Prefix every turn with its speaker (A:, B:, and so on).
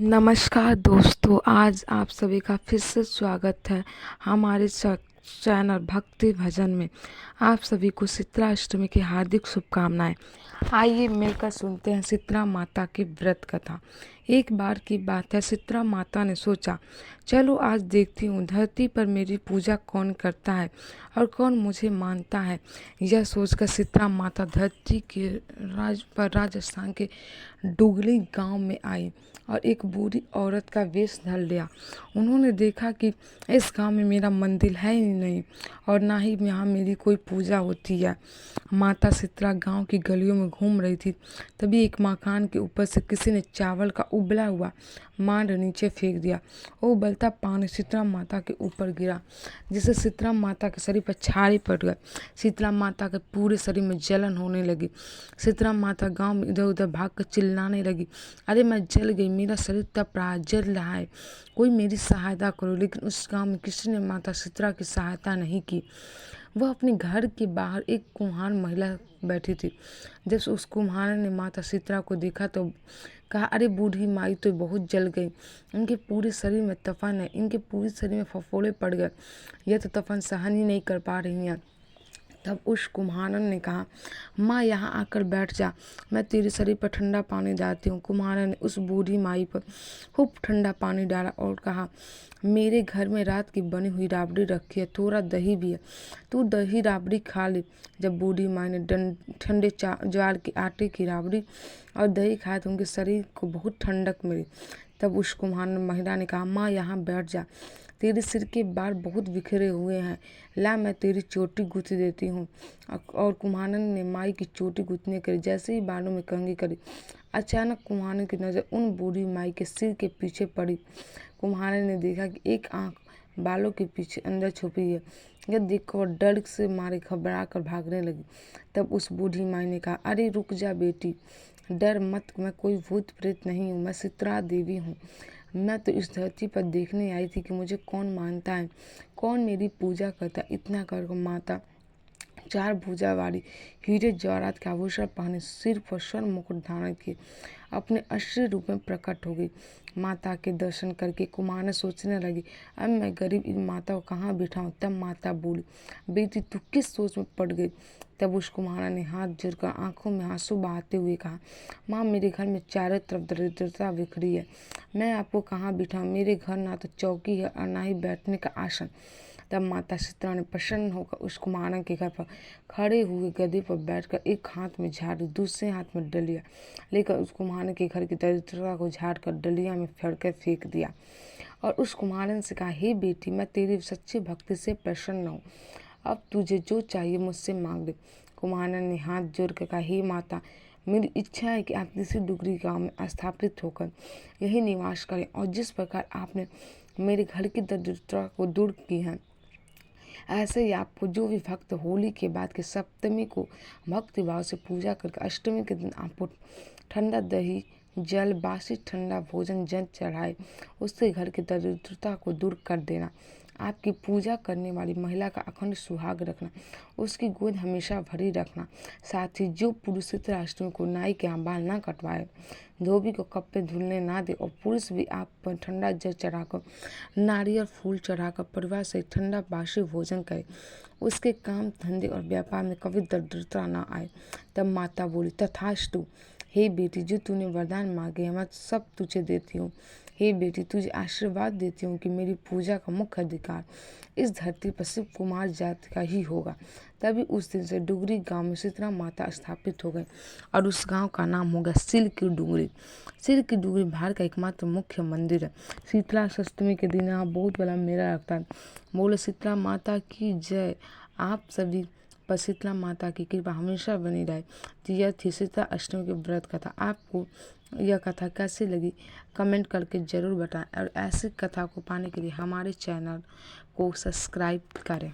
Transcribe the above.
A: नमस्कार दोस्तों, आज आप सभी का फिर से स्वागत है हमारे चैनल भक्ति भजन में। आप सभी को शीतला अष्टमी की हार्दिक शुभकामनाएं। आइए मिलकर सुनते हैं शीतला माता की व्रत कथा। एक बार की बात है, शीतला माता ने सोचा, चलो आज देखती हूँ धरती पर मेरी पूजा कौन करता है और कौन मुझे मानता है। यह सोचकर शीतला माता धरती के राजस्थान के डुगली गांव में आई और एक बूढ़ी औरत का वेश धर लिया। उन्होंने देखा कि इस गांव में मेरा मंदिर है ही नहीं और ना ही यहाँ मेरी कोई पूजा होती है। माता शीतला गांव की गलियों में घूम रही थी, तभी एक मकान के ऊपर से किसी ने चावल का उबला हुआ मांड नीचे फेंक दिया। वो उबलता पानी शीतला माता के ऊपर गिरा, जिससे शीतला माता के शरीर पर छाले पड़ गए। शीतला माता के पूरे शरीर में जलन होने लगी। शीतला माता गांव में इधर उधर भाग कर चिल्लाने लगी, अरे मैं जल गई, मेरा शरीर तप रहा है, जल रहा है, कोई मेरी सहायता करो। लेकिन उस गांव में किसी ने माता शीतला की सहायता नहीं की। वह अपने घर के बाहर एक कुम्हार महिला बैठी थी। जब उस कुम्हार ने माता शीतला को देखा तो कहा, अरे बूढ़ी माई तो बहुत जल गई, इनके पूरे शरीर में तपन है, इनके पूरे शरीर में फफोले पड़ गए, यह तो तपन सहन ही नहीं कर पा रही हैं। तब उस कुम्हारन ने कहा, माँ यहाँ आकर बैठ जा, मैं तेरे शरीर पर ठंडा पानी डालती हूँ। कुम्हारन ने उस बूढ़ी माई पर खूब ठंडा पानी डाला और कहा, मेरे घर में रात की बनी हुई राबड़ी रखी है, थोड़ा दही भी है, तू दही राबड़ी खा ले। जब बूढ़ी माई ने ठंडे ज्वार के आटे की राबड़ी और दही खाया तो उनके शरीर को बहुत ठंडक मिली। तब उस कुम्हार महिला ने कहा, माँ यहाँ बैठ जा, तेरे सिर के बाल बहुत बिखरे हुए हैं, ला मैं तेरी चोटी गुथ देती हूँ। और कुम्हारन ने माई की चोटी गुथने करी। जैसे ही बालों में कंघी करी, अचानक कुम्हारन की नज़र उन बूढ़ी माई के सिर के पीछे पड़ी। कुम्हारन ने देखा कि एक आंख बालों के पीछे अंदर छुपी है। यह देखकर वह डर से मारे घबरा कर भागने लगी। तब उस बूढ़ी माई ने कहा, अरे रुक जा बेटी, डर मत, मैं कोई भूत प्रेत नहीं हूँ, मैं शीतला देवी हूँ। मैं तो इस धरती पर देखने आई थी कि मुझे कौन मानता है, कौन मेरी पूजा करता है। इतना कर माता चार भुजा वाली हीरे जवाहरात के आभूषण पहने, सिर पर स्वर्ण मुकुट धारण किए अपने असली रूप में प्रकट हो गई। माता के दर्शन करके कुमार सोचने लगी, अब मैं गरीब इन माता को कहाँ बिठाऊं। तब माता बोली, बेटी तू किस सोच में पड़ गई। तब उस कुम्हारा ने हाथ जोड़कर आंखों में आंसू बहाते हुए कहा, माँ मेरे घर में चारों तरफ दरिद्रता बिखरी है, मैं आपको कहाँ बिठाऊं। मेरे घर ना तो चौकी है और ना ही बैठने का आसन। तब माता शीतला ने प्रसन्न होकर उस कुम्हार के घर पर खड़े हुए गधे पर बैठकर एक हाथ में झाड़ू, दूसरे हाथ में डलिया लेकर उस कुम्हार के घर की दरिद्रता को झाड़कर डलिया में फेंक फेंक दिया और उस कुम्हारन से कहा, हे बेटी, मैं तेरी सच्ची भक्ति से प्रसन्न हूँ, अब तुझे जो चाहिए मुझसे मांग ले। कुम्हारन ने हाथ जोड़कर कहा, हे माता, मेरी इच्छा है कि आप किसी डुगरी गांव में स्थापित होकर यही निवास करें और जिस प्रकार आपने मेरे घर की दरिद्रता को दूर की है, ऐसे ही आपको जो भी भक्त होली के बाद के सप्तमी को भक्ति भाव से पूजा करके अष्टमी के दिन आपको ठंडा दही जल बासी ठंडा भोजन जल चढ़ाए, उससे घर की दरिद्रता को दूर कर देना। आपकी पूजा करने वाली महिला का अखंड सुहाग रखना, उसकी गोद हमेशा भरी रखना। साथ ही जो पुरुष शीतला अष्टमी को नाई के यहाँ बाल ना कटवाए, धोबी को कपड़े धुलने ना दे और पुरुष भी आप पर ठंडा जल चढ़ाकर नारियल फूल चढ़ाकर परिवार से ठंडा बासी भोजन करे, उसके काम धंधे और व्यापार में कभी दरिद्रता ना आए। तब माता बोली, तथास्तु, हे बेटी, जो तूने वरदान मांगे मैं सब तुझे देती हूँ। हे बेटी, तुझे आशीर्वाद देती हूँ कि मेरी पूजा का मुख्य अधिकार इस धरती पर शिव कुमार जाति का ही होगा। तभी उस दिन से डुगरी गांव में शीतला माता स्थापित हो गई और उस गांव का नाम हो गया सिर की डुगरी। सिर की डुगरी भारत का एकमात्र मुख्य मंदिर है। शीतला अष्टमी के दिन यहाँ बहुत बड़ा मेला लगता है। बोलो शीतला माता की जय। आप सभी पर शीतला माता की कृपा हमेशा बनी रहे। तो यह थी शीतला अष्टमी की व्रत कथा। आपको यह कथा कैसी लगी कमेंट करके ज़रूर बताएं और ऐसी कथा को पाने के लिए हमारे चैनल को सब्सक्राइब करें।